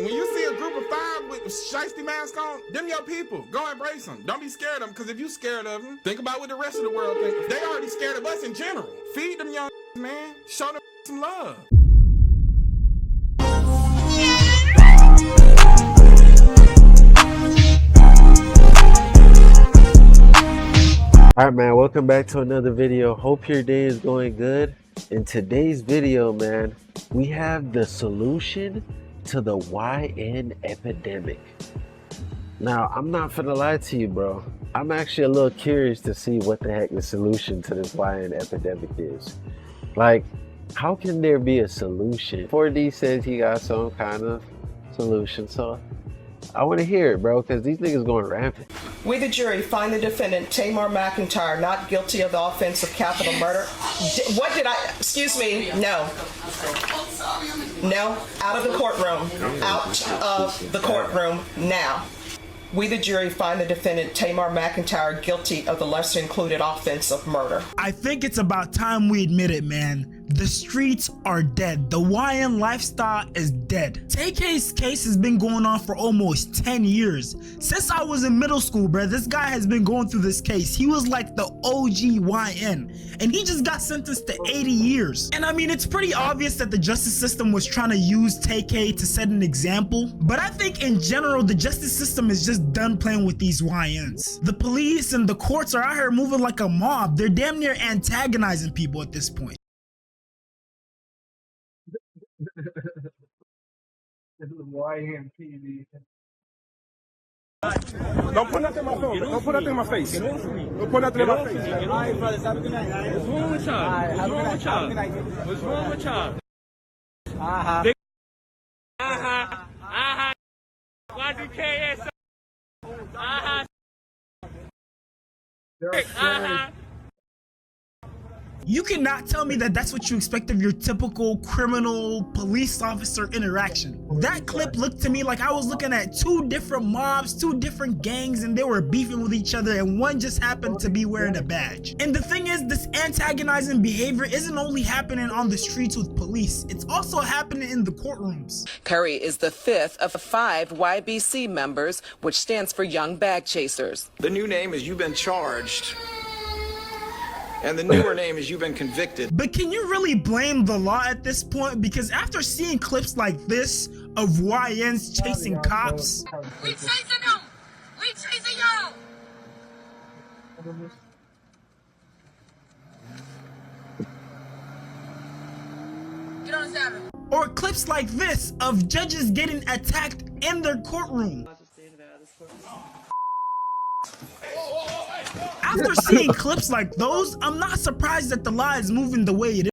When you see a group of 5 with shiesty mask on, them your people. Go embrace them. Don't be scared of them, because if you scared of them, think about what the rest of the world thinks. They already scared of us in general. Feed them young man. Show them some love. Alright man, welcome back to another video. Hope your day is going good. In today's video, man, we have the solution to the YN epidemic. Now, I'm not finna lie to you, bro. I'm actually a little curious to see what the heck the solution to this YN epidemic is. Like, how can there be a solution? 4D says he got some kind of solution, so I want to hear it, bro, because these niggas going rampant. We, the jury, find the defendant, Tamar McIntyre, not guilty of the offense of capital murder. What did I, excuse me, no. No, out of the courtroom. Out of the courtroom now. We, the jury, find the defendant, Tamar McIntyre, guilty of the lesser included offense of murder. I think it's about time we admit it, man. The streets are dead. The YN lifestyle is dead. TK's case has been going on for almost 10 years. Since I was in middle school, bro, this guy has been going through this case. He was like the OG YN, and he just got sentenced to 80 years. And I mean, it's pretty obvious that the justice system was trying to use TK to set an example, but I think in general, the justice system is just done playing with these YNs. The police and the courts are out here moving like a mob. They're damn near antagonizing people at this point. This is YN TV. Don't put nothing in my phone. Don't put nothing in my face. Don't put nothing in my face. All right, brothers. Have a good night. What's wrong with y'all? What's wrong with y'all? What's wrong with y'all? YDKS. You cannot tell me that that's what you expect of your typical criminal police officer interaction. That clip looked to me like I was looking at 2 different mobs, 2 different gangs, and they were beefing with each other, and one just happened to be wearing a badge. And the thing is, this antagonizing behavior isn't only happening on the streets with police, it's also happening in the courtrooms. Curry is the 5th of 5 YBC members, which stands for Young Bag Chasers. The new name is You've Been Charged. And the newer name is You've Been Convicted. But can you really blame the law at this point? Because after seeing clips like this of YNs chasing cops, we chasing them! We chasing y'all! Get on the saddle. or clips like this of judges getting attacked in their courtroom. After seeing clips like those, I'm not surprised that the law is moving the way it is.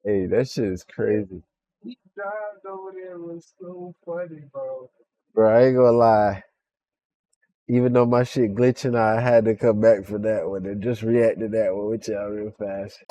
Hey, that shit is crazy. He dived over there. It was so funny, bro. Bro, I ain't gonna lie. Even though my shit glitching, I had to come back for that one and just react to that one with y'all real fast.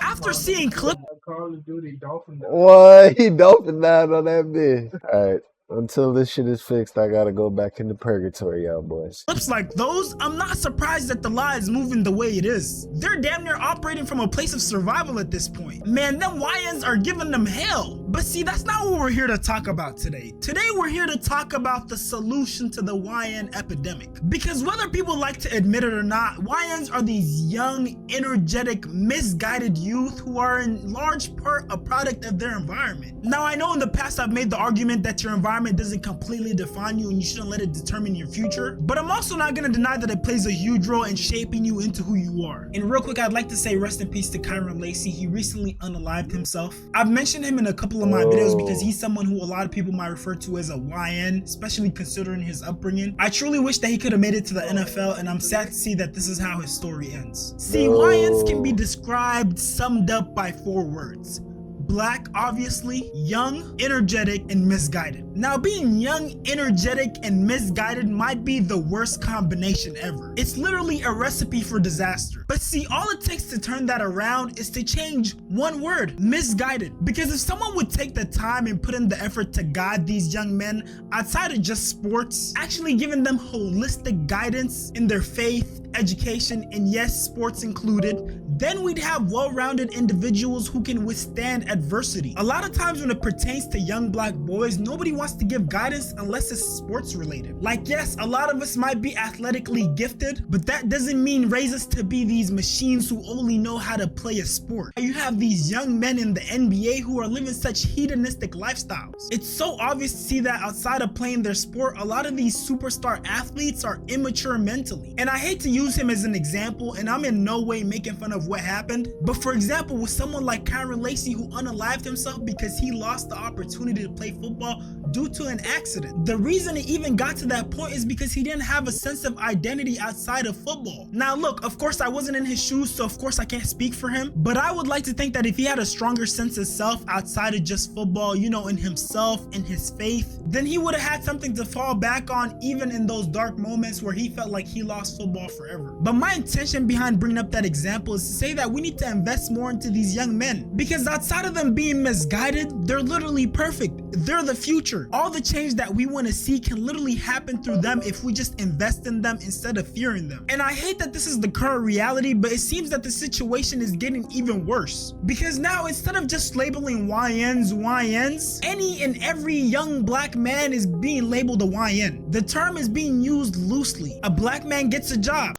After seeing clips, Call of Duty Dolphin. What? He dolphin down on that bitch. Alright. Until this shit is fixed, I gotta go back into purgatory, y'all boys. clips like those, I'm not surprised that the law is moving the way it is. They're damn near operating from a place of survival at this point. Man, them YNs are giving them hell. But see, that's not what we're here to talk about today. Today, we're here to talk about the solution to the YN epidemic. Because whether people like to admit it or not, YNs are these young, energetic, misguided youth who are in large part a product of their environment. Now, I know in the past I've made the argument that your environment doesn't completely define you and you shouldn't let it determine your future, but I'm also not gonna deny that it plays a huge role in shaping you into who you are. And real quick, I'd like to say rest in peace to Kyron Lacey. He recently unalived himself. I've mentioned him in a couple of my videos because he's someone who a lot of people might refer to as a YN, especially considering his upbringing. I truly wish that he could have made it to the NFL, and I'm sad to see that this is how his story ends. See, YNs can be described, summed up by 4 words. Black, obviously, young, energetic, and misguided. Now, being young, energetic, and misguided might be the worst combination ever. It's literally a recipe for disaster. But see, all it takes to turn that around is to change one word: misguided. Because if someone would take the time and put in the effort to guide these young men outside of just sports, actually giving them holistic guidance in their faith, education, and yes, sports included, then we'd have well-rounded individuals who can withstand adversity. A lot of times when it pertains to young black boys, nobody wants to give guidance unless it's sports related. Like, yes, a lot of us might be athletically gifted, but that doesn't mean raise us to be these machines who only know how to play a sport. You have these young men in the NBA who are living such hedonistic lifestyles. It's so obvious to see that outside of playing their sport, a lot of these superstar athletes are immature mentally. And I hate to use him as an example, and I'm in no way making fun of what happened, but for example, with someone like Kyron Lacey who unalived himself because he lost the opportunity to play football due to an accident. The reason it even got to that point is because he didn't have a sense of identity outside of football. Now look, of course I wasn't in his shoes, so of course I can't speak for him, but I would like to think that if he had a stronger sense of self outside of just football, you know, in himself, in his faith, then he would have had something to fall back on even in those dark moments where he felt like he lost football forever. But my intention behind bringing up that example is to say that we need to invest more into these young men, because outside of them being misguided, they're literally perfect. They're the future. All the change that we want to see can literally happen through them if we just invest in them instead of fearing them. And I hate that this is the current reality, but it seems that the situation is getting even worse, because now instead of just labeling YNs, any and every young black man is being labeled a YN. The term is being used loosely. A black man gets a job.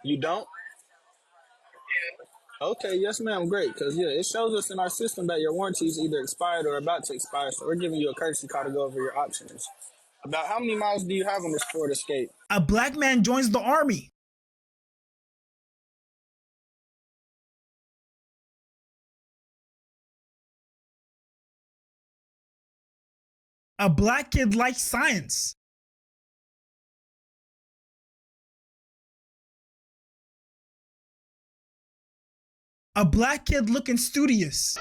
You don't? Okay, yes ma'am, great, because yeah, it shows us in our system that your warranty is either expired or about to expire, so we're giving you a courtesy call to go over your options. About how many miles do you have on this Ford Escape? A black man joins the army. A black kid likes science. A black kid looking studious.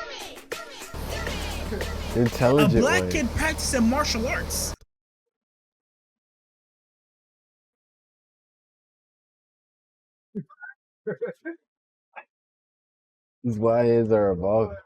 Intelligent. A black kid practicing martial arts. These YNs are evolving.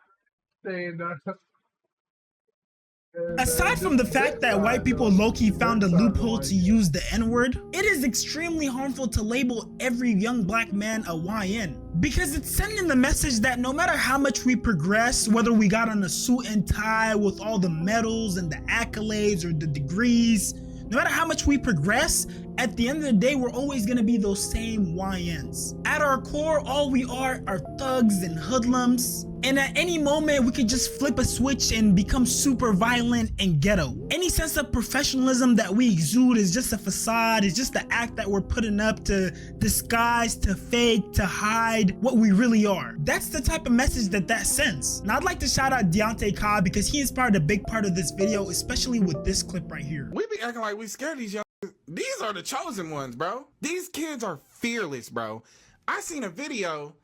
Aside from the fact that white people low-key found a loophole to use the N-word, it is extremely harmful to label every young black man a YN, because it's sending the message that no matter how much we progress, whether we got on a suit and tie with all the medals and the accolades or the degrees, no matter how much we progress, at the end of the day, we're always gonna be those same YNs. At our core, all we are thugs and hoodlums. And at any moment, we could just flip a switch and become super violent and ghetto. Any sense of professionalism that we exude is just a facade, it's just the act that we're putting up to disguise, to fake, to hide what we really are. That's the type of message that sends. Now, I'd like to shout out Deontay Cobb because he inspired a big part of this video, especially with this clip right here. We be acting like we scared these young. These are the chosen ones, bro. These kids are fearless, bro. I seen a video,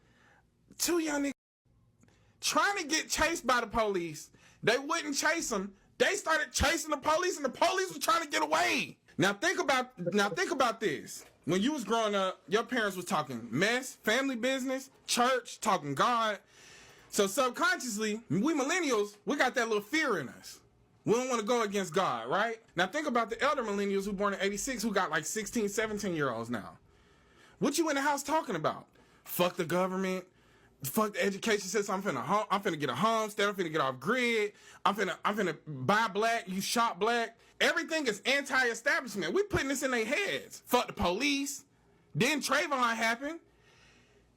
two young niggas trying to get chased by the police. They wouldn't chase them. They started chasing the police, and the police were trying to get away. Now think about this. When you was growing up, your parents was talking mess, family business, church, talking God. So subconsciously, we millennials, we got that little fear in us. We don't want to go against God, right? Now think about the elder millennials who born in 86 who got like 16, 17-year-olds now. What you in the house talking about? Fuck the government. Fuck the education system. I'm finna get a homestead. I'm finna get off grid. I'm finna buy black. You shop black. Everything is anti-establishment. We putting this in their heads. Fuck the police. Then Trayvon happened.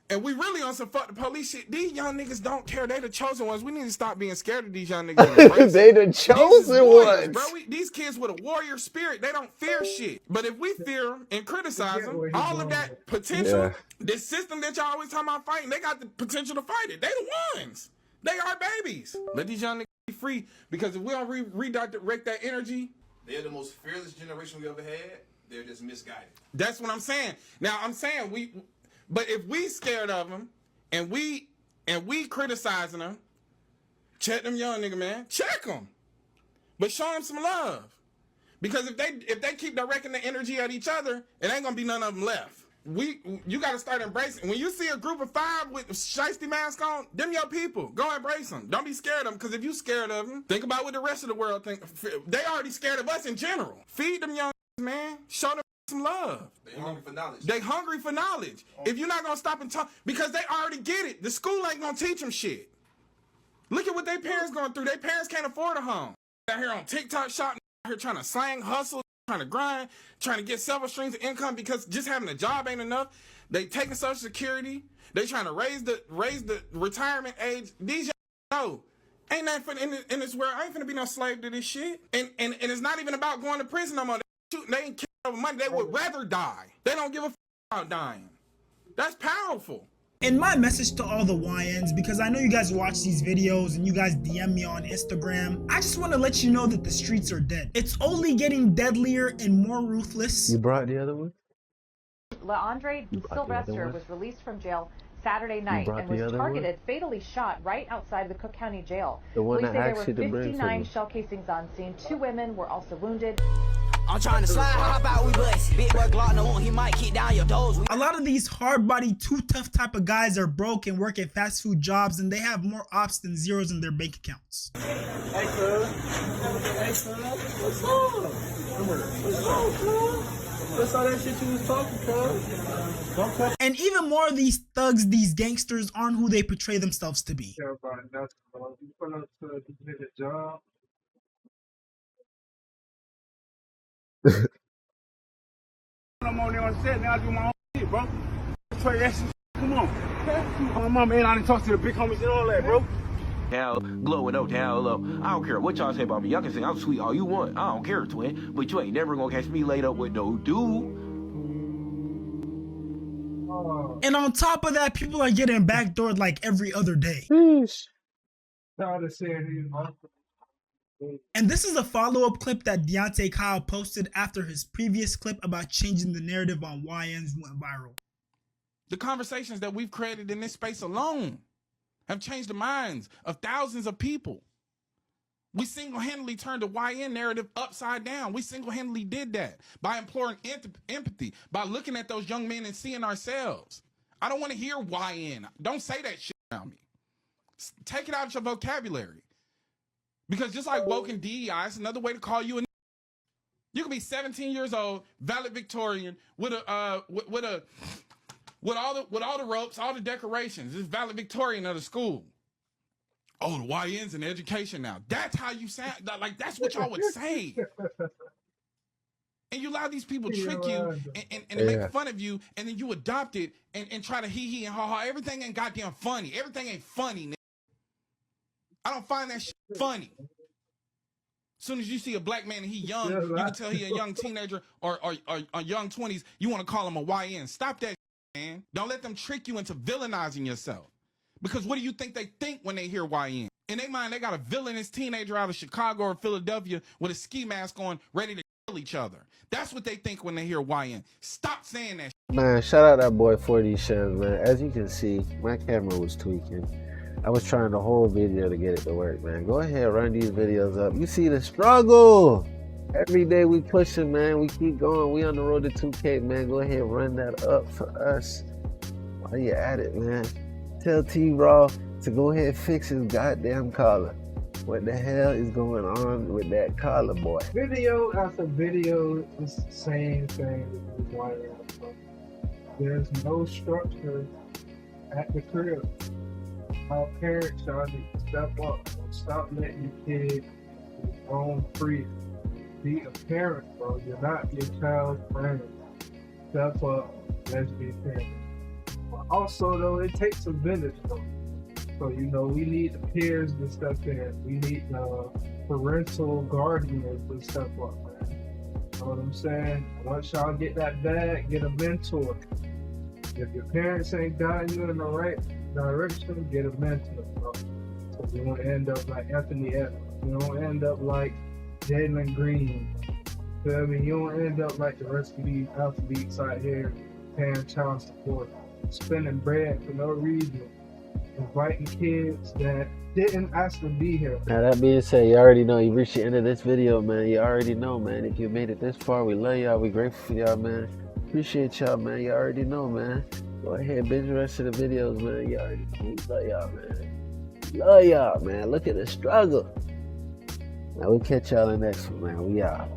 And we really on some fuck the police shit. These young niggas don't care. They the chosen ones. We need to stop being scared of these young niggas. They the chosen ones. Bro, these kids with a warrior spirit, they don't fear shit. But if we fear them and criticize them, all of that potential, this system that y'all always talking about fighting, they got the potential to fight it. They the ones. They are babies. Let these young niggas be free, because if we don't redirect that energy, they're the most fearless generation we ever had. They're just misguided. That's what I'm saying. Now I'm saying but if we scared of them and we criticizing them, check them young nigga, man. Check them. But show them some love. Because if they keep directing the energy at each other, it ain't gonna be none of them left. You gotta start embracing. When you see a group of 5 with shiesty mask on, them your people. Go embrace them. Don't be scared of them, because if you scared of them, think about what the rest of the world think. They already scared of us in general. Feed them young man. Show them some love. They hungry for knowledge. They hungry for knowledge. If you're not gonna stop and talk, because they already get it. The school ain't gonna teach them shit. Look at what their parents going through. Their parents can't afford a home. Out here on TikTok shop, out here trying to slang, hustle, trying to grind, trying to get several streams of income because just having a job ain't enough. They taking Social Security. They trying to raise the retirement age. These young know. Ain't nothing in this world. I ain't finna be no slave to this shit. And it's not even about going to prison no more. They ain't killing over money. They would rather die. They don't give a about dying. That's powerful. And my message to all the YNs, because I know you guys watch these videos and you guys DM me on Instagram, I just want to let you know that the streets are dead. It's only getting deadlier and more ruthless. You brought the other one? LaAndre Sylvester was released from jail Saturday night and was targeted, fatally shot right outside of the Cook County Jail. The one Police say that there were actually 59 shell casings on scene. 2 women were also wounded. I'm trying to slide, how about we bust? Big boy Glock, no one, he might kick down your doors. A lot of these hard-body, too tough type of guys are broke and work at fast food jobs, and they have more ops than zeros in their bank accounts. Hey, cuz. Hey, cuz. What's up? What's up, cuz? What's all that shit you was talking, cuz? And even more of these thugs, these gangsters, aren't who they portray themselves to be. Everybody, that's you put up to get a job. I'm on there on set, now I do my own shit, bro. Try that shit. Come on. My mama ain't I done talk to the big homies and all that, bro. Down low and up, down low. I don't care what y'all say about me. Y'all can say I'm sweet all you want. I don't care, twin. But you ain't never gonna catch me laid up with no dude. And on top of that, people are getting backdoored like every other day. And this is a follow-up clip that Deontay Kyle posted after his previous clip about changing the narrative on YNs went viral. The conversations that we've created in this space alone have changed the minds of thousands of people. We single-handedly turned the YN narrative upside down. We single-handedly did that by imploring empathy, by looking at those young men and seeing ourselves. I don't want to hear YN. Don't say that shit around me. Take it out of your vocabulary. Because just like woke and DEI, it's another way to call you a. You can be 17 years old, valedictorian, with all the ropes, all the decorations. It's valedictorian of the school. Oh, the YN's in education now. That's how you sound. Like that's what y'all would say. And you allow these people trick you and make fun of you, and then you adopt it and try to hee and ha ha. Everything ain't goddamn funny. Everything ain't funny, nigga. I don't find that shit funny. As soon as you see a black man and he young, you can tell he a young teenager or young 20s, you want to call him a YN. Stop that shit, man. Don't let them trick you into villainizing yourself. Because what do you think they think when they hear YN? In their mind, they got a villainous teenager out of Chicago or Philadelphia with a ski mask on, ready to kill each other. That's what they think when they hear YN. Stop saying that shit. Man, shout out that boy 40 Chevs, man. As you can see, my camera was tweaking. I was trying the whole video to get it to work, man. Go ahead, run these videos up. You see the struggle. Every day we pushing, man. We keep going. We on the road to 2K, man. Go ahead, run that up for us. While you at it, man. Tell T-Raw to go ahead and fix his goddamn collar. What the hell is going on with that collar, boy? Video after video is the same thing. There's no structure at the crib. Our parents, y'all need to step up. Stop letting your kids roam free. Be a parent, bro. You're not your child's friend. Step up. Let's be parents. But also, though, it takes a village, though. So, you know, we need the peers to step in. We need the parental guardians to step up, man. You know what I'm saying? Once y'all get that bag, get a mentor. If your parents ain't guiding you in the right direction, get a mentor, bro. So you won't end up like Anthony Edwards. You don't end up like Jalen Green. Feel me? You don't end up like the rest of these athletes out here paying child support, spending bread for no reason, inviting kids that didn't ask to be here. Now that being said, you already know you reached the end of this video, man. You already know, man. If you made it this far, we love y'all. We grateful for y'all, man. Appreciate y'all, man. You already know, man. Go ahead, binge the rest of the videos, man. You already know. We love y'all, man. Love y'all, man. Look at the struggle. Now we'll catch y'all in the next one, man. We out.